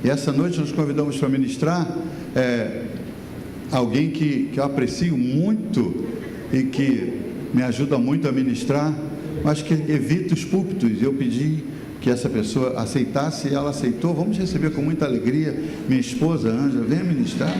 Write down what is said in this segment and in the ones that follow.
E essa noite nós convidamos para ministrar alguém que eu aprecio muito e que me ajuda muito a ministrar, mas que evita os púlpitos. Eu pedi que essa pessoa aceitasse e ela aceitou. Vamos receber com muita alegria minha esposa Ângela. Venha ministrar.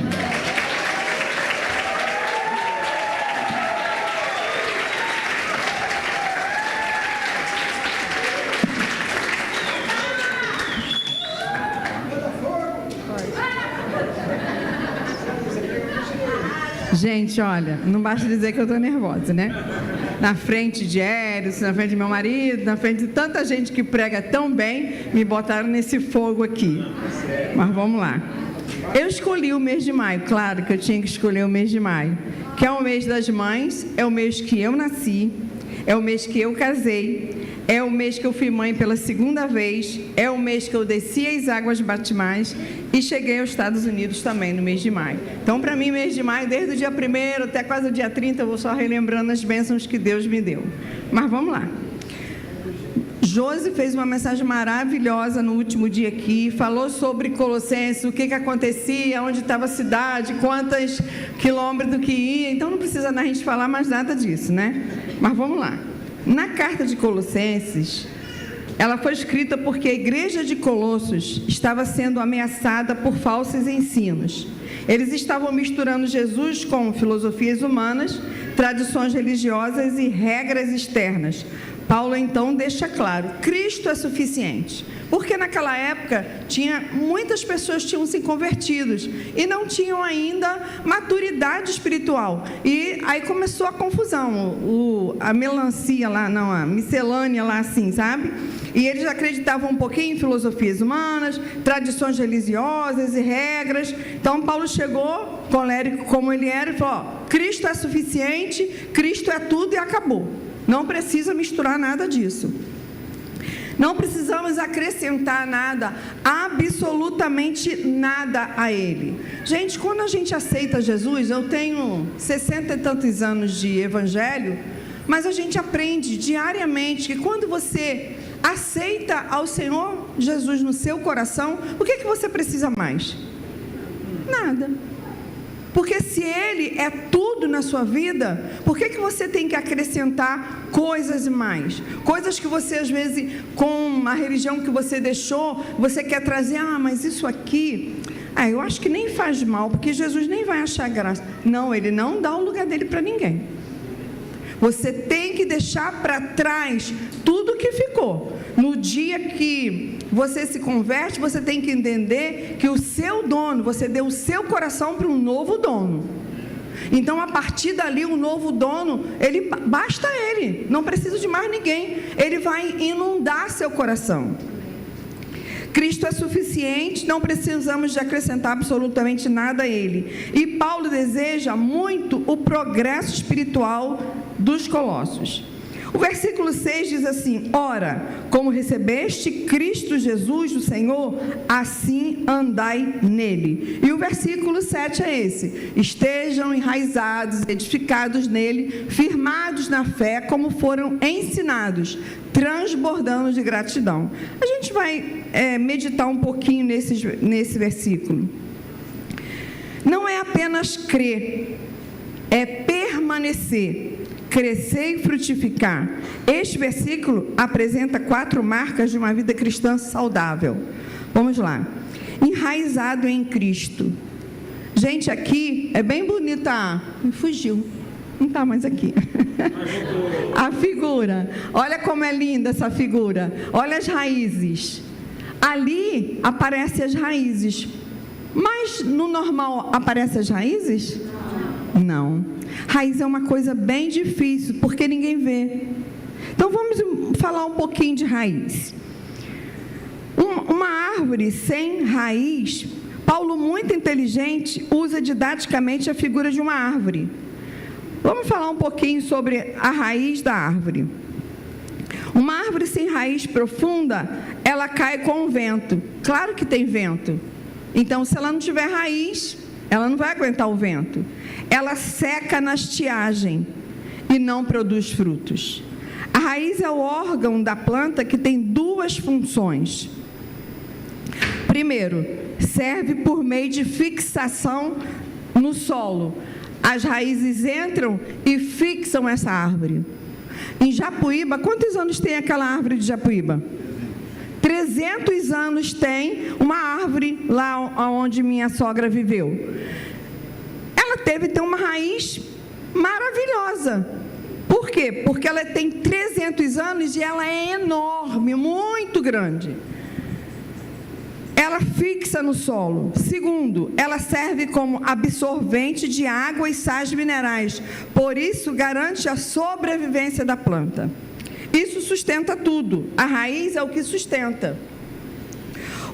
Gente, olha, não basta dizer que eu estou nervosa, né? Na frente de Eros, na frente de meu marido, na frente de tanta gente que prega tão bem, me botaram nesse fogo aqui. Mas vamos lá. Eu escolhi o mês de maio, claro que eu tinha que escolher o mês de maio, que é o mês das mães, é o mês que eu nasci, é o mês que eu casei, é o mês que eu fui mãe pela segunda vez, é o mês que eu desci as águas batismais e cheguei aos Estados Unidos também no mês de maio. Então, para mim, mês de maio, desde o dia 1º até quase o dia 30, eu vou só relembrando as bênçãos que Deus me deu. Mas vamos lá. Josi fez uma mensagem maravilhosa no último dia aqui, falou sobre Colossenses, o que acontecia, onde estava a cidade, quantos quilômetros que ia, então não precisa a gente falar mais nada disso, né? Mas vamos lá. Na carta de Colossenses, ela foi escrita porque a igreja de Colossos estava sendo ameaçada por falsos ensinos. Eles estavam misturando Jesus com filosofias humanas, tradições religiosas e regras externas. Paulo, então, deixa claro, Cristo é suficiente. Porque naquela época, muitas pessoas tinham se convertido e não tinham ainda maturidade espiritual. E aí começou a confusão, a melancia lá, não, a miscelânea lá assim, sabe? E eles acreditavam um pouquinho em filosofias humanas, tradições religiosas e regras. Então, Paulo chegou, colérico como ele era, e falou, Cristo é suficiente, Cristo é tudo e acabou. Não precisa misturar nada disso. Não precisamos acrescentar nada, absolutamente nada a Ele. Gente, quando a gente aceita Jesus, eu tenho 60 e tantos anos de evangelho, mas a gente aprende diariamente que quando você aceita ao Senhor Jesus no seu coração, o que você precisa mais? Nada. Porque se Ele é tudo na sua vida, por que você tem que acrescentar coisas mais? Coisas que você, às vezes, com a religião que você deixou, você quer trazer, mas isso aqui, eu acho que nem faz mal, porque Jesus nem vai achar graça. Não, Ele não dá o lugar dele para ninguém. Você tem que deixar para trás tudo que ficou. No dia que você se converte, você tem que entender que o seu dono, você deu o seu coração para um novo dono. Então, a partir dali, o novo dono, basta ele, não precisa de mais ninguém. Ele vai inundar seu coração. Cristo é suficiente, não precisamos de acrescentar absolutamente nada a Ele. E Paulo deseja muito o progresso espiritual dos colossos. O versículo 6 diz assim, ora, como recebeste Cristo Jesus, o Senhor, assim andai nele. E o versículo 7 é esse, estejam enraizados, edificados nele, firmados na fé, como foram ensinados, transbordando de gratidão. A gente vai meditar um pouquinho nesse versículo. Não é apenas crer, é permanecer, crescer e frutificar. Este versículo apresenta 4 marcas de uma vida cristã saudável. Vamos lá. Enraizado em Cristo. Gente, aqui é bem bonita. Fugiu. Não está mais aqui. A figura. Olha como é linda essa figura. Olha as raízes. Ali aparecem as raízes. Mas no normal aparecem as raízes? Não. Raiz é uma coisa bem difícil, porque ninguém vê. Então vamos falar um pouquinho de raiz. Uma árvore sem raiz, Paulo, muito inteligente, usa didaticamente a figura de uma árvore. Vamos falar um pouquinho sobre a raiz da árvore. Uma árvore sem raiz profunda, ela cai com o vento. Claro que tem vento. Então, se ela não tiver raiz, ela não vai aguentar o vento. Ela seca na estiagem e não produz frutos. A raiz é o órgão da planta que tem 2 funções. Primeiro, serve por meio de fixação no solo. As raízes entram e fixam essa árvore. Em Japuíba, quantos anos tem aquela árvore de Japuíba? 300 anos tem uma árvore lá onde minha sogra viveu. Ela teve ter uma raiz maravilhosa. Por quê? Porque ela tem 300 anos e ela é enorme, muito grande. Ela fixa no solo. Segundo, ela serve como absorvente de água e sais minerais. Por isso, garante a sobrevivência da planta. Isso sustenta tudo. A raiz é o que sustenta.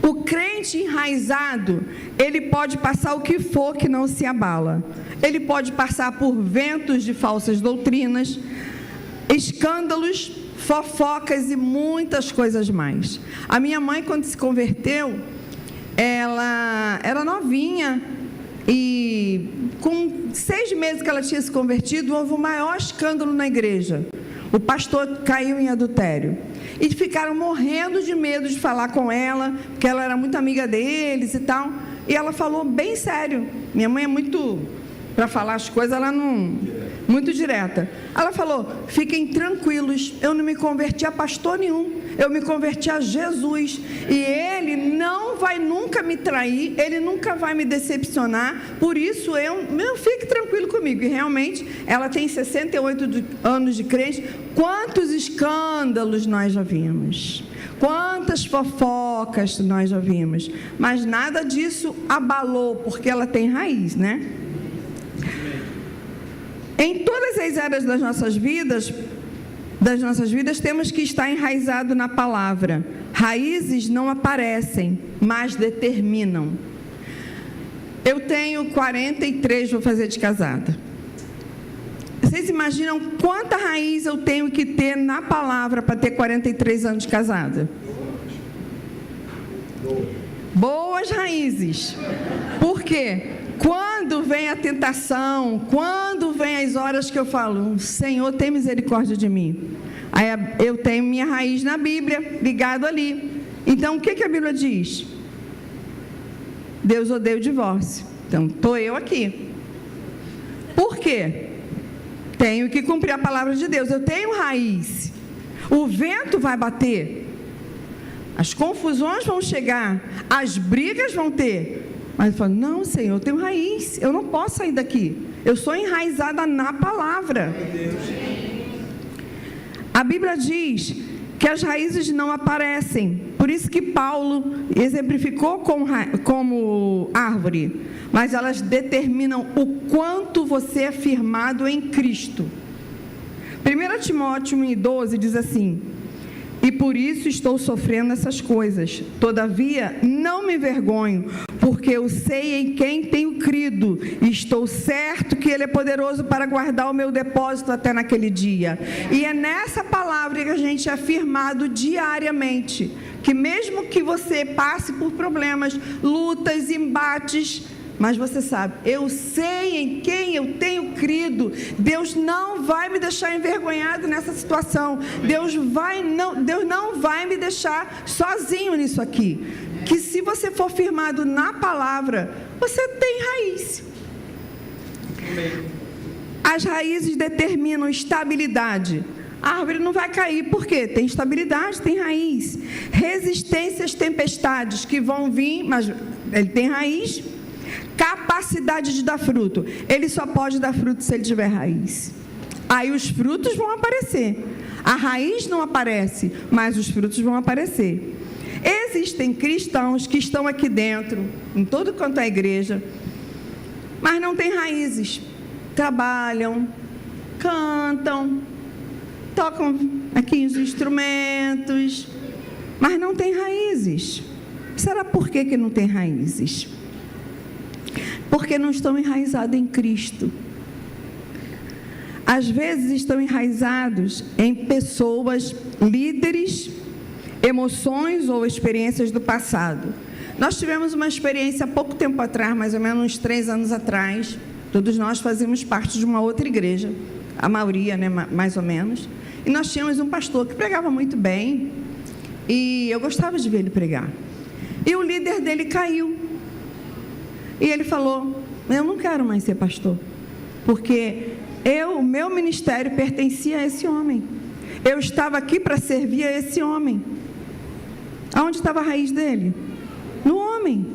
O crente enraizado, ele pode passar o que for que não se abala. Ele pode passar por ventos de falsas doutrinas, escândalos, fofocas e muitas coisas mais. A minha mãe, quando se converteu, ela era novinha e com 6 meses que ela tinha se convertido, houve o maior escândalo na igreja. O pastor caiu em adultério. E ficaram morrendo de medo de falar com ela, porque ela era muito amiga deles e tal. E ela falou bem sério. Minha mãe é muito, para falar as coisas, ela não... muito direta. Ela falou, fiquem tranquilos, eu não me converti a pastor nenhum. Eu me converti a Jesus. E Ele não vai nunca me trair, Ele nunca vai me decepcionar. Por isso, fique tranquilo comigo. E realmente, ela tem 68 anos de crente. Quantos escândalos nós já vimos? Quantas fofocas nós já vimos? Mas nada disso abalou, porque ela tem raiz, né? Em todas as áreas das nossas vidas, temos que estar enraizado na palavra. Raízes não aparecem, mas determinam. Eu tenho 43, vou fazer de casada. Vocês imaginam quanta raiz eu tenho que ter na palavra para ter 43 anos de casada? Boas raízes. Por quê? Quando vem a tentação, quando vem as horas que eu falo, Senhor, tem misericórdia de mim. Aí eu tenho minha raiz na Bíblia, ligado ali. Então, o que a Bíblia diz? Deus odeia o divórcio. Então, estou eu aqui. Por quê? Tenho que cumprir a palavra de Deus. Eu tenho raiz. O vento vai bater. As confusões vão chegar. As brigas vão ter. Mas eu falo, não, Senhor, eu tenho raiz, eu não posso sair daqui. Eu sou enraizada na palavra. A Bíblia diz que as raízes não aparecem. Por isso que Paulo exemplificou como árvore. Mas elas determinam o quanto você é firmado em Cristo. 1 Timóteo 1:12 diz assim: e por isso estou sofrendo essas coisas. Todavia, não me envergonho, porque eu sei em quem tenho crido, e estou certo que Ele é poderoso para guardar o meu depósito até naquele dia. E é nessa palavra que a gente é firmado diariamente, que mesmo que você passe por problemas, lutas, embates, mas você sabe, eu sei em quem eu tenho crido. Deus não vai me deixar envergonhado nessa situação. Deus não vai me deixar sozinho nisso aqui. Que se você for firmado na palavra, você tem raiz. As raízes determinam estabilidade. A árvore não vai cair, por quê? Tem estabilidade, tem raiz. Resistência às tempestades que vão vir, mas ele tem raiz. Capacidade de dar fruto. Ele só pode dar fruto se ele tiver raiz. Aí os frutos vão aparecer. A raiz não aparece, mas os frutos vão aparecer. Existem cristãos que estão aqui dentro, em todo quanto é igreja, mas não têm raízes. Trabalham, cantam, tocam aqui os instrumentos, mas não têm raízes. Será por que não tem raízes? Porque não estão enraizados em Cristo. Às vezes estão enraizados em pessoas, líderes, emoções ou experiências do passado. Nós tivemos uma experiência há pouco tempo atrás, mais ou menos uns 3 anos atrás. Todos nós fazíamos parte de uma outra igreja, a maioria, né, mais ou menos. E nós tínhamos um pastor que pregava muito bem, e eu gostava de ver ele pregar. E o líder dele caiu. E ele falou: eu não quero mais ser pastor, porque o meu ministério pertencia a esse homem. Eu estava aqui para servir a esse homem. Aonde estava a raiz dele? No homem.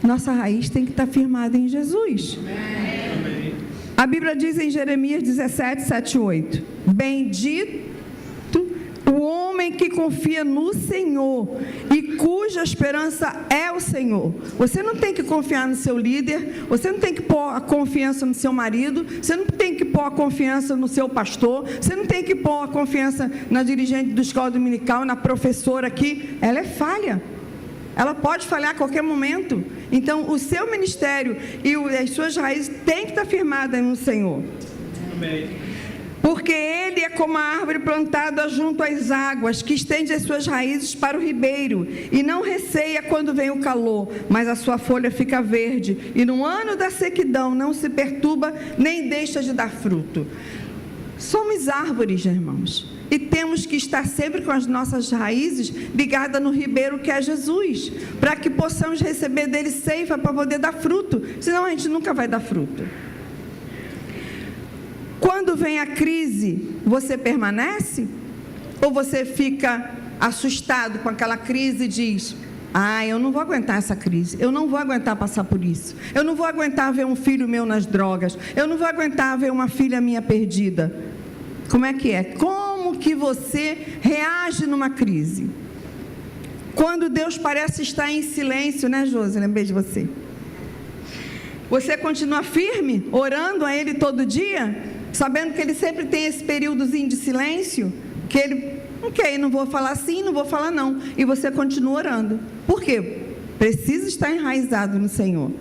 Nossa raiz tem que estar firmada em Jesus. Amém. A Bíblia diz em Jeremias 17, 7, 8: bendito o homem que confia no Senhor e cuja esperança é o Senhor. Você não tem que confiar no seu líder, você não tem que pôr a confiança no seu marido, você não tem que pôr a confiança no seu pastor, você não tem que pôr a confiança na dirigente da escola dominical, na professora aqui. Ela é falha, ela pode falhar a qualquer momento. Então o seu ministério e as suas raízes têm que estar firmadas no Senhor. Amém. Porque ele é como a árvore plantada junto às águas, que estende as suas raízes para o ribeiro, e não receia quando vem o calor, mas a sua folha fica verde, e no ano da sequidão não se perturba, nem deixa de dar fruto. Somos árvores, irmãos, e temos que estar sempre com as nossas raízes ligadas no ribeiro que é Jesus, para que possamos receber dele seiva para poder dar fruto, senão a gente nunca vai dar fruto. Quando vem a crise, você permanece? Ou você fica assustado com aquela crise e diz: eu não vou aguentar essa crise, eu não vou aguentar passar por isso, eu não vou aguentar ver um filho meu nas drogas, eu não vou aguentar ver uma filha minha perdida. Como é que é? Como que você reage numa crise? Quando Deus parece estar em silêncio, né, Josi? Lembrei de você. Você continua firme, orando a Ele todo dia, sabendo que Ele sempre tem esse períodozinho de silêncio, que Ele, não vou falar sim, não vou falar não, e você continua orando. Por quê? Precisa estar enraizado no Senhor.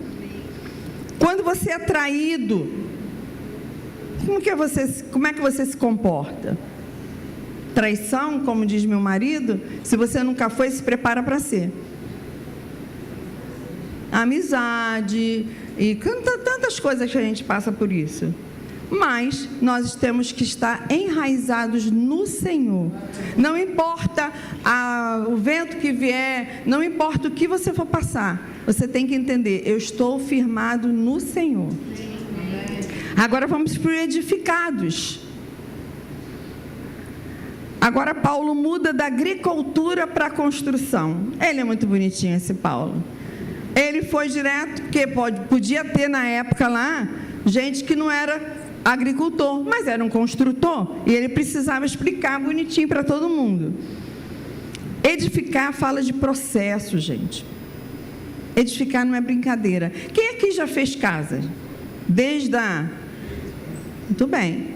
Quando você é traído, como é que você se comporta? Traição, como diz meu marido, se você nunca foi, se prepara para ser. Amizade, e tantas coisas que a gente passa por isso. Mas nós temos que estar enraizados no Senhor. Não importa o vento que vier, não importa o que você for passar, você tem que entender: eu estou firmado no Senhor. Agora vamos para os edificados. Agora Paulo muda da agricultura para a construção. Ele é muito bonitinho, esse Paulo. Ele foi direto, porque podia ter na época lá gente que não era agricultor, mas era um construtor, e ele precisava explicar bonitinho para todo mundo. Edificar fala de processo, gente. Edificar não é brincadeira. Quem aqui já fez casa? Muito bem.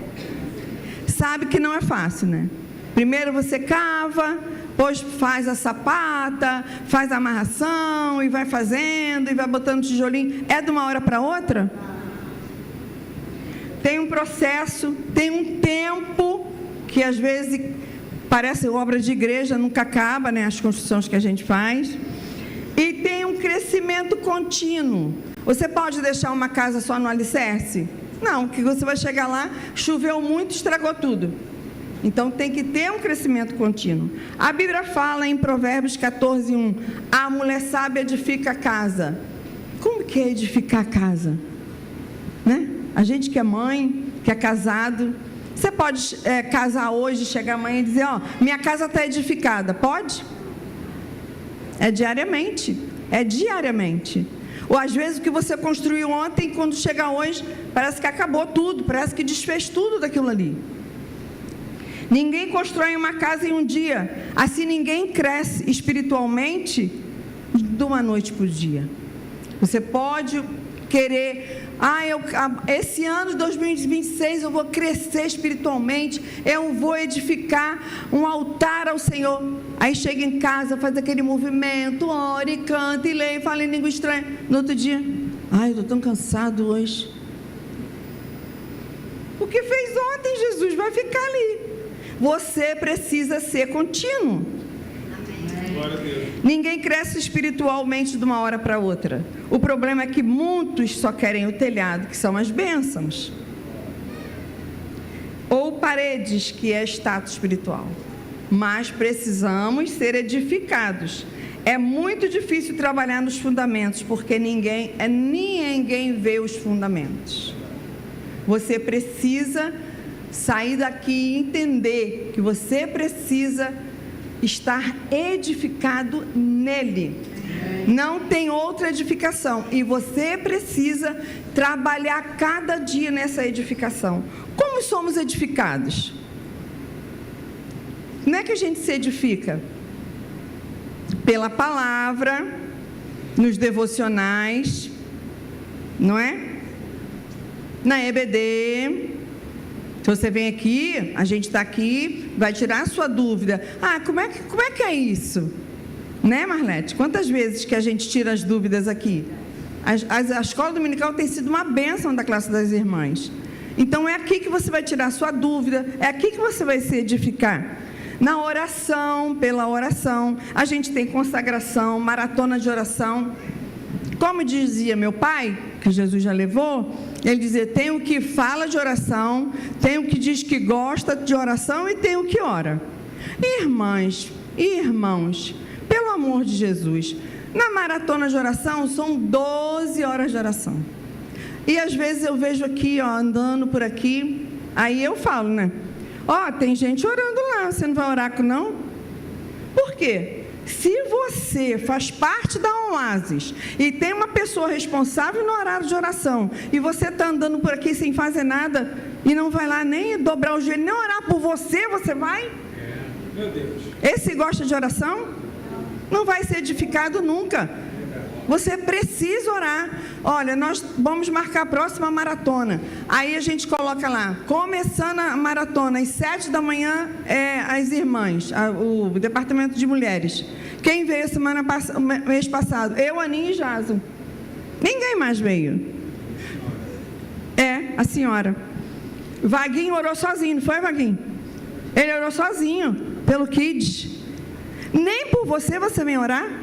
Sabe que não é fácil, né? Primeiro você cava, depois faz a sapata, faz a amarração, e vai fazendo, e vai botando tijolinho. É de uma hora para outra? Tem um processo, tem um tempo, que às vezes parece obra de igreja, nunca acaba, né, as construções que a gente faz. E tem um crescimento contínuo. Você pode deixar uma casa só no alicerce? Não, porque você vai chegar lá, choveu muito, estragou tudo. Então tem que ter um crescimento contínuo. A Bíblia fala em Provérbios 14:1: a mulher sábia edifica a casa. Como que é edificar a casa? Né? A gente que é mãe, que é casado, você pode casar hoje, chegar amanhã e dizer: minha casa está edificada. Pode? É diariamente. Ou às vezes o que você construiu ontem, quando chega hoje, parece que acabou tudo, parece que desfez tudo daquilo ali. Ninguém constrói uma casa em um dia. Assim ninguém cresce espiritualmente de uma noite para o dia. Você pode querer: esse ano de 2026 eu vou crescer espiritualmente, eu vou edificar um altar ao Senhor. Aí chega em casa, faz aquele movimento, ora e canta e lê e fala em língua estranha. No outro dia: eu estou tão cansado hoje. O que fez ontem, Jesus, vai ficar ali. Você precisa ser contínuo. Ninguém cresce espiritualmente de uma hora para outra. O problema é que muitos só querem o telhado, que são as bênçãos, ou paredes, que é status espiritual. mas precisamos ser edificados. É muito difícil trabalhar nos fundamentos, porque ninguém vê os fundamentos. Você precisa sair daqui e entender que você precisa estar edificado nele. Não tem outra edificação. E você precisa trabalhar cada dia nessa edificação. Como somos edificados? Como é que a gente se edifica? Pela palavra, nos devocionais, não é? Na EBD. Se você vem aqui, a gente está aqui, vai tirar a sua dúvida. Como é que é isso? Né, Marlete? Quantas vezes que a gente tira as dúvidas aqui? A escola dominical tem sido uma bênção da classe das irmãs. Então é aqui que você vai tirar a sua dúvida, é aqui que você vai se edificar. Na oração, pela oração, a gente tem consagração, maratona de oração. Como dizia meu pai, que Jesus já levou, ele dizia, tem o que fala de oração, tem o que diz que gosta de oração e tem o que ora. Irmãs e irmãos, pelo amor de Jesus, na maratona de oração são 12 horas de oração. E às vezes eu vejo aqui, andando por aqui, aí eu falo, né? Tem gente orando lá, você não vai orar não? Por quê? Se você faz parte da Oásis e tem uma pessoa responsável no horário de oração e você está andando por aqui sem fazer nada e não vai lá nem dobrar o joelho, nem orar por você, você vai? Meu Deus. Esse gosta de oração? Não vai ser edificado nunca. Você precisa orar. Olha, nós vamos marcar a próxima maratona. Aí a gente coloca lá, começando a maratona às 7 da manhã, as irmãs, o departamento de mulheres. Quem veio mês passado? Eu, Aninha e Jason. Ninguém mais veio. A senhora. Vaguinho orou sozinho, não foi, Vaguinho? Ele orou sozinho, pelo Kids. Nem por você vem orar?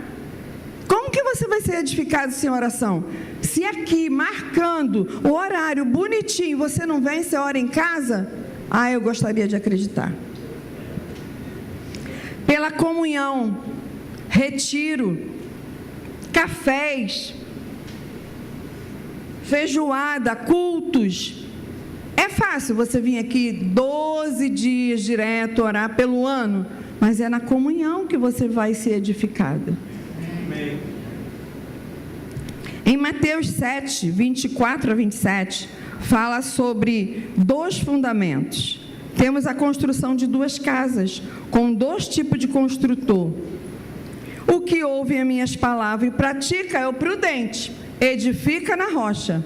Como que você vai ser edificado sem oração? Se aqui, marcando o horário bonitinho, você não vem, você ora em casa? Eu gostaria de acreditar. Pela comunhão, retiro, cafés, feijoada, cultos. É fácil você vir aqui 12 dias direto orar pelo ano, mas é na comunhão que você vai ser edificado. Em Mateus 7, 24 a 27, fala sobre 2 fundamentos. Temos a construção de 2 casas, com 2 tipos de construtor. O que ouve as minhas palavras e pratica é o prudente, edifica na rocha.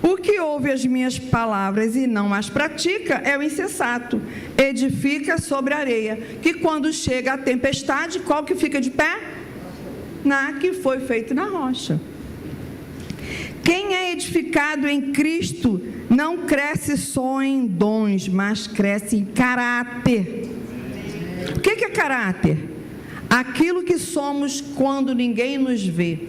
O que ouve as minhas palavras e não as pratica é o insensato, edifica sobre a areia, que quando chega a tempestade, qual que fica de pé? Na que foi feito na rocha. Quem é edificado em Cristo não cresce só em dons, mas cresce em caráter. O que é caráter? Aquilo que somos quando ninguém nos vê.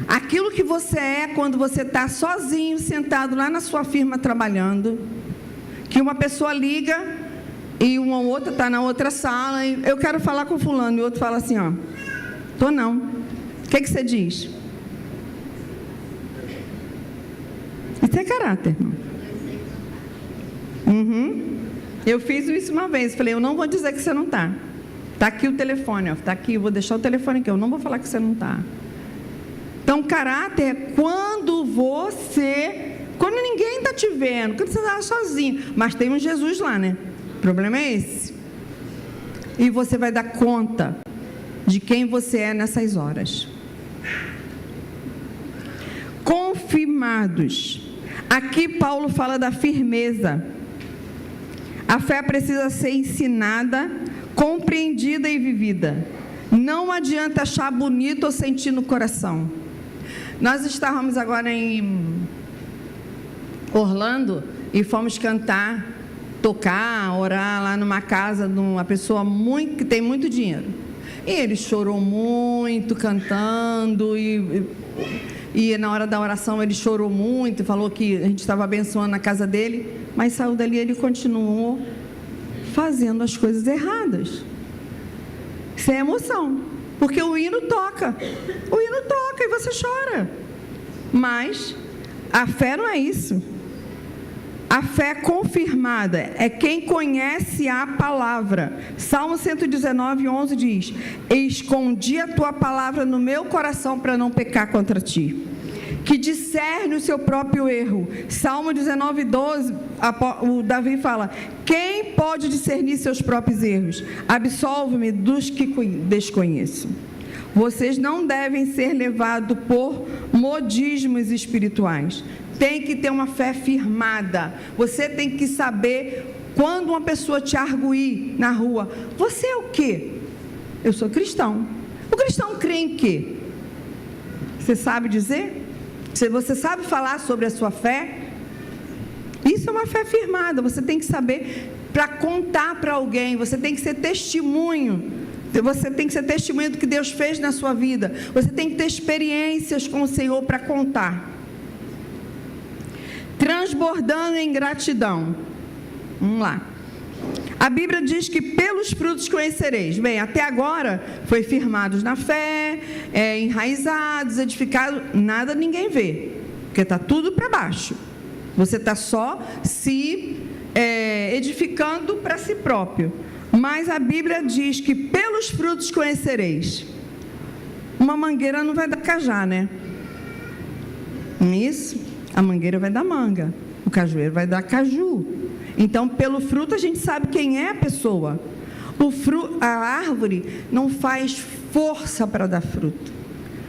Aquilo que você é quando você está sozinho, sentado lá na sua firma trabalhando, que uma pessoa liga e uma outra está na outra sala, e eu quero falar com fulano, e o outro fala assim, tô não. O que você diz? Isso é caráter, irmão. Eu fiz isso uma vez, falei, eu não vou dizer que você não está. Está aqui o telefone, está aqui, eu vou deixar o telefone aqui, eu não vou falar que você não está. Então, caráter é quando ninguém está te vendo, quando você está sozinho, mas tem um Jesus lá, né? O problema é esse. E você vai dar conta de quem você é nessas horas. Confirmados. Aqui Paulo fala da firmeza. A fé precisa ser ensinada, compreendida e vivida. Não adianta achar bonito ou sentir no coração. Nós estávamos agora em Orlando e fomos cantar, tocar, orar lá numa casa de uma pessoa que tem muito dinheiro. E ele chorou muito cantando e na hora da oração ele chorou muito e falou que a gente estava abençoando a casa dele, mas saiu dali, ele continuou fazendo as coisas erradas. Isso é emoção, porque o hino toca e você chora. Mas a fé não é isso. A fé confirmada é quem conhece a palavra. Salmo 119, 11 diz: escondi a tua palavra no meu coração para não pecar contra ti. Que discerne o seu próprio erro. Salmo 19, 12, o Davi fala: quem pode discernir seus próprios erros? Absolve-me dos que desconheço. Vocês não devem ser levados por modismos espirituais. Tem que ter uma fé firmada. Você tem que saber quando uma pessoa te arguir na rua: você é o quê? Eu sou cristão. O cristão crê em quê? Você sabe dizer? Você sabe falar sobre a sua fé? Isso é uma fé firmada. Você tem que saber para contar para alguém. Você tem que ser testemunho. Você tem que ser testemunho do que Deus fez na sua vida. Você tem que ter experiências com o Senhor para contar. Transbordando em gratidão. Vamos lá. A Bíblia diz que pelos frutos conhecereis. Bem, até agora foi firmados na fé, enraizados, edificados. Nada ninguém vê, porque está tudo para baixo. Você está só se edificando para si próprio. Mas a Bíblia diz que pelos frutos conhecereis. Uma mangueira não vai dar cajá, né? Não é isso? A mangueira vai dar manga, o cajueiro vai dar caju. Então, pelo fruto a gente sabe quem é a pessoa. A árvore não faz força para dar fruto.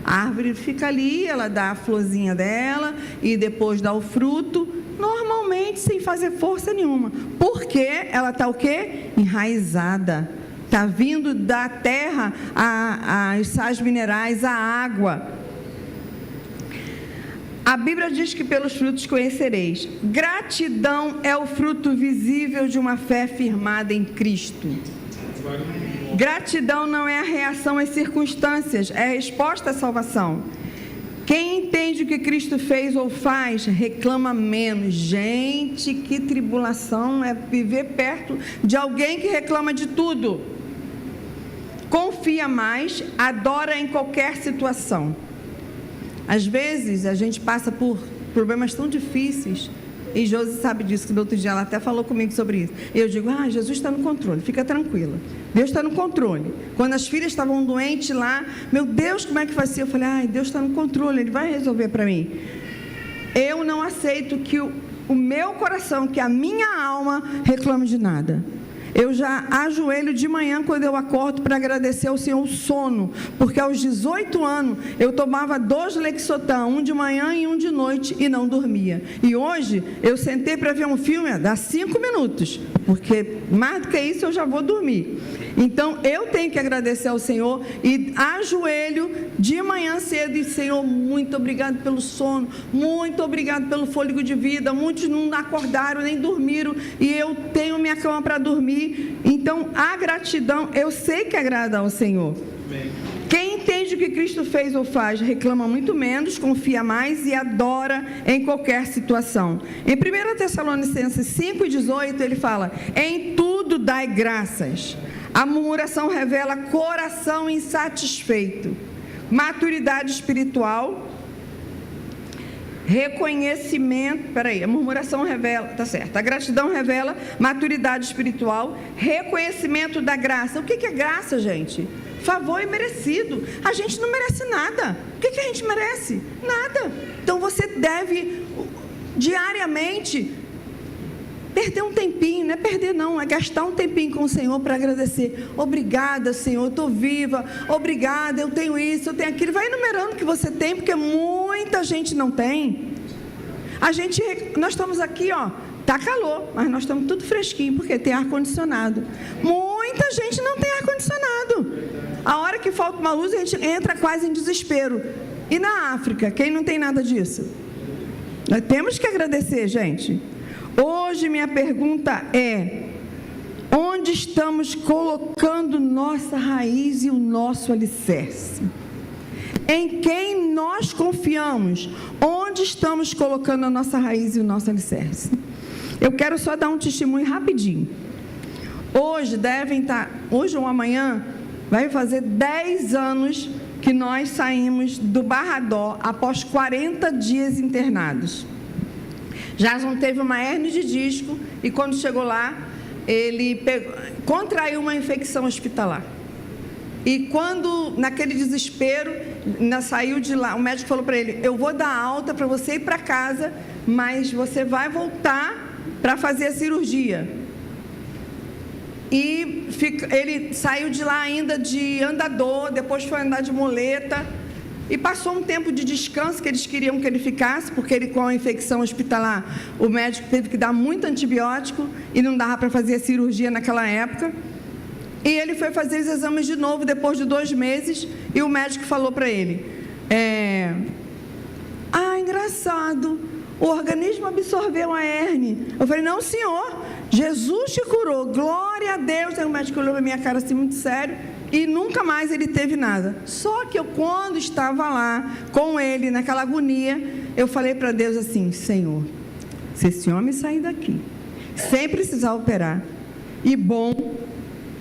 A árvore fica ali, ela dá a florzinha dela e depois dá o fruto, normalmente sem fazer força nenhuma. Porque ela está o quê? Enraizada. Está vindo da terra as sais minerais, a água. A Bíblia diz que pelos frutos conhecereis. Gratidão é o fruto visível de uma fé firmada em Cristo. Gratidão não é a reação às circunstâncias, é a resposta à salvação. Quem entende o que Cristo fez ou faz, reclama menos. Gente, que tribulação é viver perto de alguém que reclama de tudo. Confia mais, adora em qualquer situação. Às vezes, a gente passa por problemas tão difíceis, e Josi sabe disso, que no outro dia ela até falou comigo sobre isso. Eu digo: Jesus está no controle, fica tranquila. Deus está no controle. Quando as filhas estavam doentes lá, meu Deus, como é que vai ser? Eu falei: Deus está no controle, Ele vai resolver para mim. Eu não aceito que o meu coração, que a minha alma reclame de nada. Eu já ajoelho de manhã quando eu acordo para agradecer ao Senhor o sono, porque aos 18 anos eu tomava 2 Lexotan, um de manhã e um de noite, e não dormia. E hoje eu sentei para ver um filme, dá 5 minutos, porque mais do que isso eu já vou dormir. Então eu tenho que agradecer ao Senhor e ajoelho de manhã cedo e: Senhor, muito obrigado pelo sono, muito obrigado pelo fôlego de vida. Muitos não acordaram nem dormiram e eu tenho minha cama para dormir. Então a gratidão eu sei que agrada ao Senhor. Amém. Quem entende o que Cristo fez ou faz, reclama muito menos, confia mais e adora em qualquer situação. Em 1 Tessalonicenses 5,18 ele fala: em tudo dai graças. A murmuração revela coração insatisfeito, maturidade espiritual, reconhecimento. A murmuração revela, tá certo. A gratidão revela maturidade espiritual, reconhecimento da graça. O que é graça, gente? Favor imerecido. A gente não merece nada. O que a gente merece? Nada. Então você deve diariamente perder um tempinho, não é perder não, é gastar um tempinho com o Senhor para agradecer. Obrigada, Senhor, eu estou viva. Obrigada, eu tenho isso, eu tenho aquilo. Vai enumerando o que você tem, porque muita gente não tem. Nós estamos aqui, está calor, mas nós estamos tudo fresquinho, porque tem ar-condicionado. Muita gente não tem ar-condicionado. A hora que falta uma luz, a gente entra quase em desespero. E na África, quem não tem nada disso? Nós temos que agradecer, gente. Hoje minha pergunta é: onde estamos colocando nossa raiz e o nosso alicerce? Em quem nós confiamos? Onde estamos colocando a nossa raiz e o nosso alicerce? Eu quero só dar um testemunho rapidinho. Hoje ou amanhã, vai fazer 10 anos que nós saímos do Barradó após 40 dias internados. Jason teve uma hérnia de disco e quando chegou lá, ele contraiu uma infecção hospitalar. E quando, naquele desespero, saiu de lá, o médico falou para ele: eu vou dar alta para você ir para casa, mas você vai voltar para fazer a cirurgia. E ele saiu de lá ainda de andador, depois foi andar de muleta, e passou um tempo de descanso que eles queriam que ele ficasse, porque ele, com a infecção hospitalar, o médico teve que dar muito antibiótico e não dava para fazer a cirurgia naquela época. E ele foi fazer os exames de novo depois de 2 meses, e o médico falou para ele: engraçado, o organismo absorveu a hérnia. Eu falei: não, senhor, Jesus te curou, glória a Deus. Aí o médico olhou para minha cara assim, muito sério, e nunca mais ele teve nada. Só que eu, quando estava lá com ele, naquela agonia, eu falei para Deus assim: Senhor, se esse homem sair daqui sem precisar operar, e bom,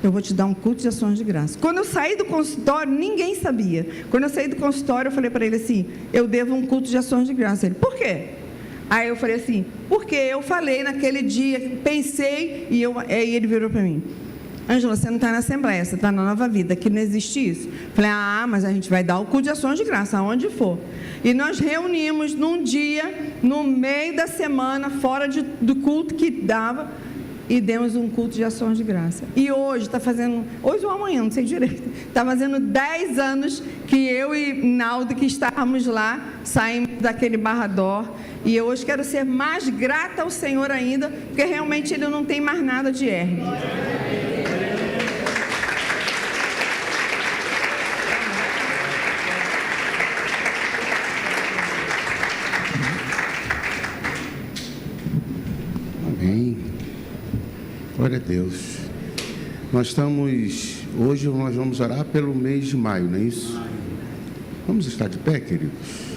eu vou te dar um culto de ações de graça. Quando eu saí do consultório, ninguém sabia. Quando eu saí do consultório, eu falei para ele assim: eu devo um culto de ações de graça. Ele: por quê? Aí eu falei assim: porque eu falei naquele dia, pensei, e ele virou para mim: Ângela, você não está na Assembleia, você está na Nova Vida, aqui não existe isso. Falei: mas a gente vai dar o culto de ações de graça, aonde for. E nós reunimos num dia, no meio da semana, fora do culto que dava, e demos um culto de ações de graça. E hoje está fazendo, hoje ou amanhã, não sei direito, está fazendo 10 anos que eu e Naldo, que estávamos lá, saímos daquele Barradó. E eu hoje quero ser mais grata ao Senhor ainda, porque realmente Ele não tem mais nada de hérnia. Amém. Glória a Deus. Hoje nós vamos orar pelo mês de maio, não é isso? Vamos estar de pé, queridos?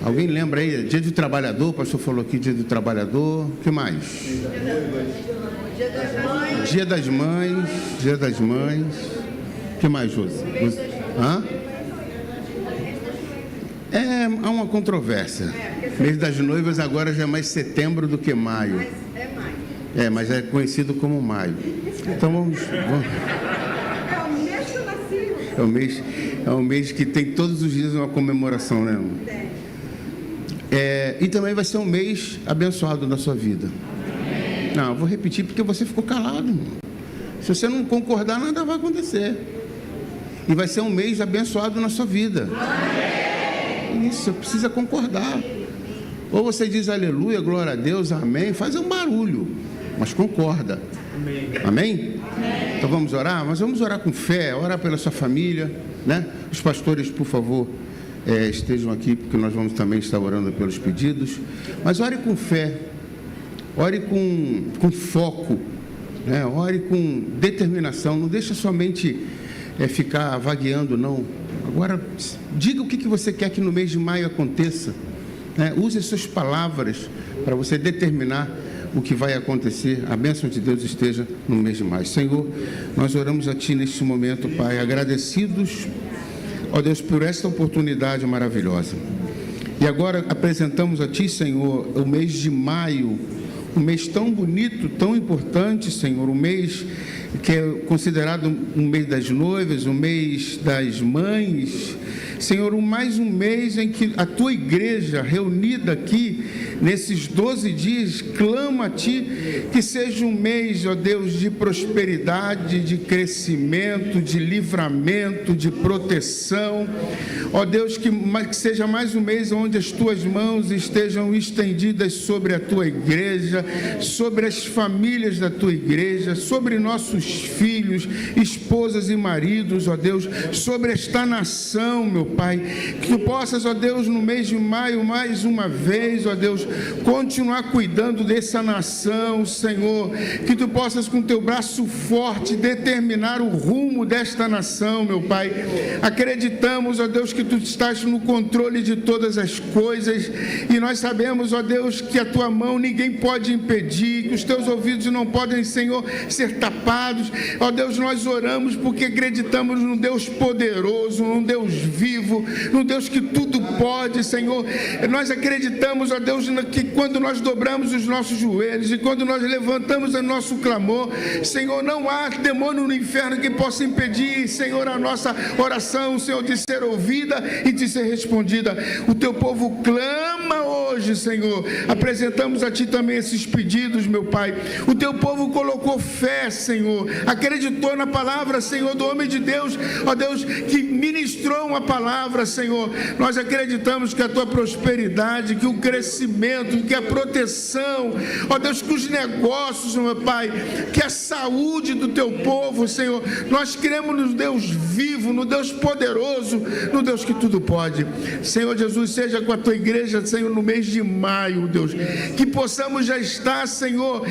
Alguém lembra aí? Dia do Trabalhador, o pastor falou aqui, Dia do Trabalhador. O que mais? Dia das Mães. Dia das Mães. O que mais, Josi? Há uma controvérsia. Mês das Noivas agora já é mais setembro do que maio. Mas é conhecido como maio. Então vamos. É um mês que tem todos os dias uma comemoração, né, irmão? E também vai ser um mês abençoado na sua vida. Não, eu vou repetir porque você ficou calado, irmão. Se você não concordar, nada vai acontecer. E vai ser um mês abençoado na sua vida. Isso, você precisa concordar. Ou você diz aleluia, glória a Deus, amém, faz um barulho, mas concorda. Amém? Então vamos orar? Mas vamos orar com fé, orar pela sua família, né? Os pastores, por favor, estejam aqui, porque nós vamos também estar orando pelos pedidos. Mas ore com fé, ore com foco, né? Ore com determinação, não deixe somente ficar vagueando, não. Agora, diga o que você quer que no mês de maio aconteça, né? Use as suas palavras para você determinar o que vai acontecer. A bênção de Deus esteja no mês de maio. Senhor, nós oramos a Ti neste momento, Pai, agradecidos, ó Deus, por esta oportunidade maravilhosa. E agora apresentamos a Ti, Senhor, o mês de maio, um mês tão bonito, tão importante, Senhor, um mês que é considerado um mês das noivas, um mês das mães. Senhor, mais um mês em que a Tua igreja reunida aqui, nesses 12 dias, clama a Ti, que seja um mês, ó Deus, de prosperidade, de crescimento, de livramento, de proteção. Ó Deus, que seja mais um mês onde as Tuas mãos estejam estendidas sobre a Tua igreja, sobre as famílias da Tua igreja, sobre nossos filhos, filhos, esposas e maridos, ó Deus, sobre esta nação, meu Pai, que Tu possas, ó Deus, no mês de maio, mais uma vez, ó Deus, continuar cuidando dessa nação, Senhor, que Tu possas com Teu braço forte determinar o rumo desta nação, meu Pai. Acreditamos, ó Deus, que Tu estás no controle de todas as coisas, e nós sabemos, ó Deus, que a Tua mão ninguém pode impedir, que os Teus ouvidos não podem, Senhor, ser tapados. Ó Deus, nós oramos porque acreditamos num Deus poderoso, num Deus vivo, num Deus que tudo pode, Senhor. Nós acreditamos, ó Deus, que quando nós dobramos os nossos joelhos e quando nós levantamos o nosso clamor, Senhor, não há demônio no inferno que possa impedir, Senhor, a nossa oração, Senhor, de ser ouvida e de ser respondida. O Teu povo clama hoje, Senhor. Apresentamos a Ti também esses pedidos, meu Pai. O Teu povo colocou fé, Senhor, acreditou na palavra, Senhor, do homem de Deus, ó Deus, que ministrou uma palavra, Senhor. Nós acreditamos que a Tua prosperidade, que o crescimento, que a proteção, ó Deus, que os negócios, meu Pai, que a saúde do Teu povo, Senhor, nós cremos no Deus vivo, no Deus poderoso, no Deus que tudo pode. Senhor Jesus, seja com a Tua igreja, Senhor, no mês de maio, Deus, que possamos já estar, Senhor,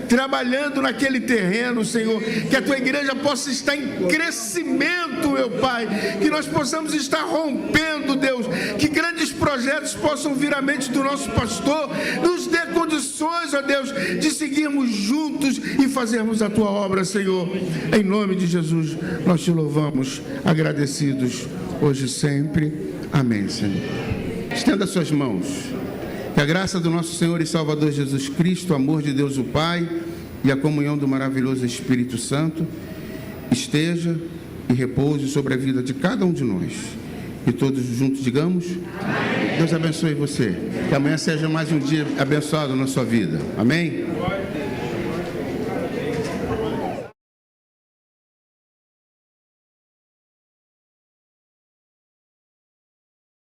trabalhando naquele terreno, Senhor, que a Tua igreja possa estar em crescimento, meu Pai, que nós possamos estar rompendo, Deus, que grandes projetos possam vir à mente do nosso pastor, nos dê condições, ó Deus, de seguirmos juntos e fazermos a Tua obra, Senhor. Em nome de Jesus, nós Te louvamos, agradecidos, hoje e sempre. Amém, Senhor. Estenda suas mãos. Que a graça do nosso Senhor e Salvador Jesus Cristo, o amor de Deus o Pai e a comunhão do maravilhoso Espírito Santo esteja e repouse sobre a vida de cada um de nós. E todos juntos digamos: amém. Deus abençoe você. Que amanhã seja mais um dia abençoado na sua vida. Amém?